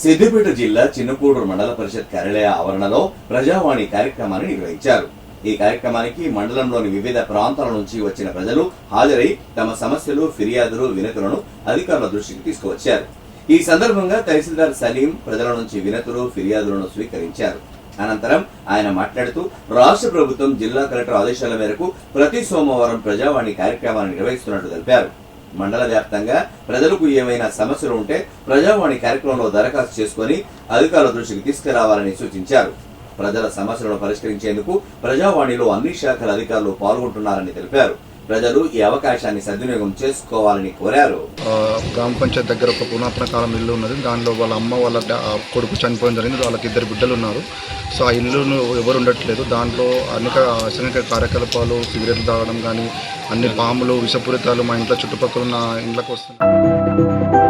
సిద్దిపేట జిల్లా చిన్నకూడూరు మండల పరిషత్ కార్యాలయ ఆవరణలో ప్రజావాణి కార్యక్రమాన్ని నిర్వహించారు. ఈ కార్యక్రమానికి మండలంలోని వివిధ ప్రాంతాల నుంచి వచ్చిన ప్రజలు హాజరై తమ సమస్యలు, ఫిర్యాదులు, వినతులను అధికారుల దృష్టికి తీసుకువచ్చారు. ఈ సందర్భంగా తహసీల్దార్ సలీం ప్రజల నుంచి వినతులు, ఫిర్యాదులను స్వీకరించారు. అనంతరం ఆయన మాట్లాడుతూ రాష్ట్ర ప్రభుత్వం జిల్లా కలెక్టర్ ఆదేశాల మేరకు ప్రతి సోమవారం ప్రజావాణి కార్యక్రమాన్ని నిర్వహిస్తున్నట్లు తెలిపారు. మండల వ్యాప్తంగా ప్రజలకు ఏమైనా సమస్యలు ఉంటే ప్రజావాణి కార్యక్రమంలో దరఖాస్తు చేసుకుని అధికారుల దృష్టికి తీసుకురావాలని సూచించారు. ప్రజల సమస్యలను పరిష్కరించేందుకు ప్రజావాణిలో అన్ని శాఖల అధికారులు పాల్గొంటున్నారని తెలిపారు. ప్రజలు ఈ అవకాశాన్ని సద్వినియోగం చేసుకోవాలని కోరారు. గ్రామ పంచాయతీ దగ్గర ఒక పురాతన కాలం ఇల్లు ఉన్నది. దానిలో వాళ్ళ అమ్మ వాళ్ళ కొడుకు చనిపోయిన జరిగింది. వాళ్ళకి 2 బిడ్డలు ఉన్నారు. సో ఆ ఇల్లును ఎవరు ఉండట్లేదు. దాంట్లో అనేక కార్యకలాపాలు, సిగరెట్లు తాగడం కానీ, అన్ని పాములు, విషపూరితాలు మా ఇంట్లో చుట్టుపక్కల ఉన్న ఇండ్లకు వస్తున్నాయి.